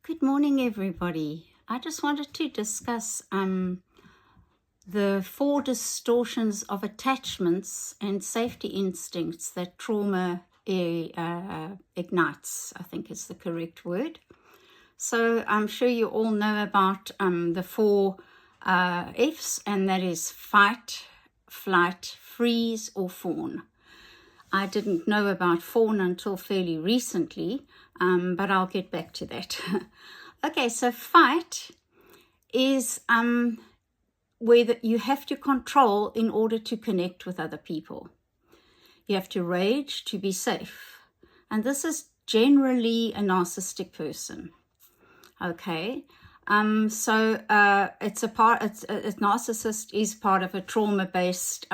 Good morning, everybody. I just wanted to discuss the four distortions of attachments and safety instincts that trauma ignites, I think is the correct word. So I'm sure you all know about the four F's, and that is fight, flight, freeze, or fawn. I didn't know about fawn until fairly recently, but I'll get back to that. Okay, so fight is where you have to control in order to connect with other people. You have to rage to be safe. And this is generally a narcissistic person. Okay, so it's a narcissist is part of a trauma-based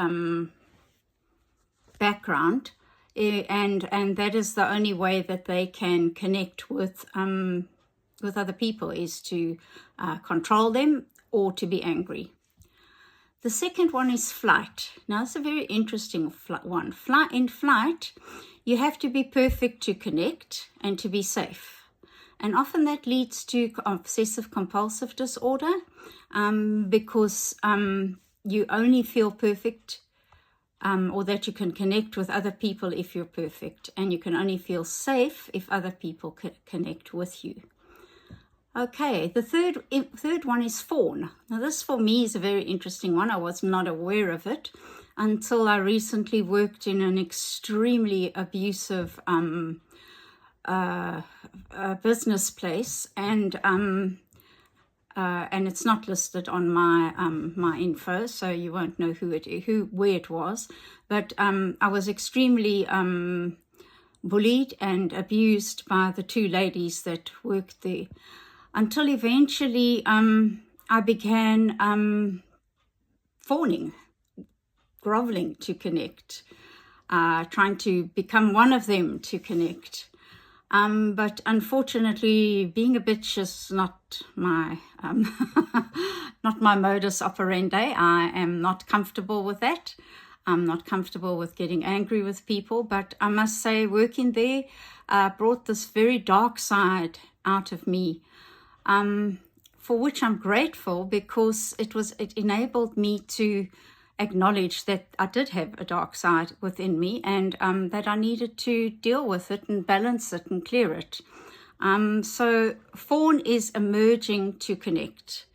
background, and that is the only way that they can connect with other people is to control them or to be angry. The second one is flight. Now, it's a very interesting one. In flight, you have to be perfect to connect and to be safe. And often that leads to obsessive compulsive disorder because you only feel perfect or that you can connect with other people if you're perfect, and you can only feel safe if other people connect with you. Okay, the third one is fawn. Now this for me is a very interesting one. I was not aware of it until I recently worked in an extremely abusive business place, and it's not listed on my my info, so you won't know where it was. But I was extremely bullied and abused by the two ladies that worked there, until eventually I began fawning, groveling to connect, trying to become one of them to connect. But unfortunately, being a bitch is not my not my modus operandi. I am not comfortable with that. I'm not comfortable with getting angry with people. But I must say, working there brought this very dark side out of me, for which I'm grateful, because it enabled me to acknowledge that I did have a dark side within me, and that I needed to deal with it and balance it and clear it. So fawn is emerging to connect.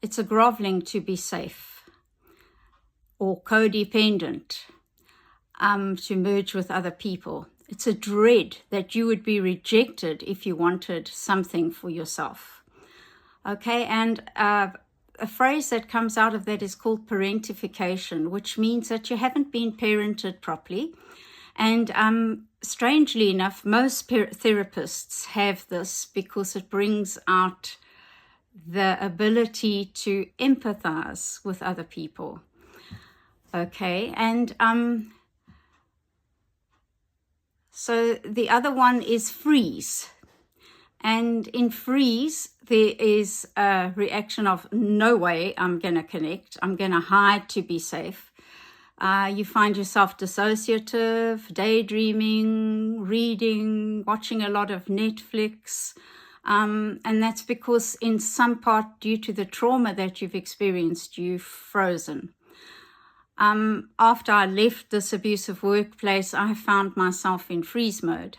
It's a groveling to be safe, or codependent, to merge with other people. It's a dread that you would be rejected if you wanted something for yourself. Okay, and a phrase that comes out of that is called parentification, which means that you haven't been parented properly. And strangely enough, most therapists have this because it brings out the ability to empathize with other people. Okay, and so the other one is freeze. And in freeze, there is a reaction of, no way I'm going to connect. I'm going to hide to be safe. You find yourself dissociative, daydreaming, reading, watching a lot of Netflix. And that's because in some part, due to the trauma that you've experienced, you've frozen. After I left this abusive workplace, I found myself in freeze mode.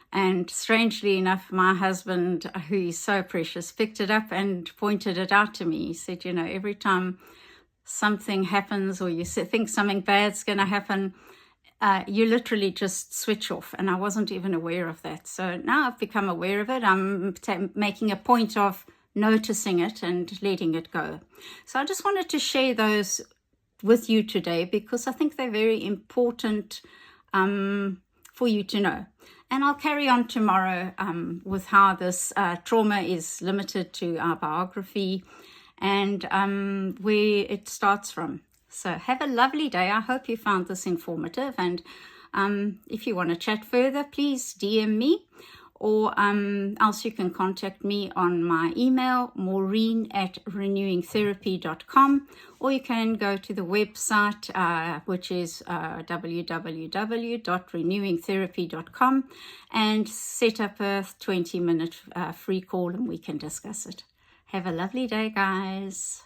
And strangely enough, my husband, who is so precious, picked it up and pointed it out to me. He said, you know, every time something happens or you think something bad's going to happen, you literally just switch off. And I wasn't even aware of that. So now I've become aware of it. I'm making a point of noticing it and letting it go. So I just wanted to share those with you today because I think they're very important for you to know. And I'll carry on tomorrow with how this trauma is limited to our biography and where it starts from. So have a lovely day. I hope you found this informative. And if you want to chat further, please DM me or else you can contact me on my email, maureen@renewingtherapy.com, or you can go to the website, which is www.renewingtherapy.com, and set up a 20-minute free call and we can discuss it. Have a lovely day, guys.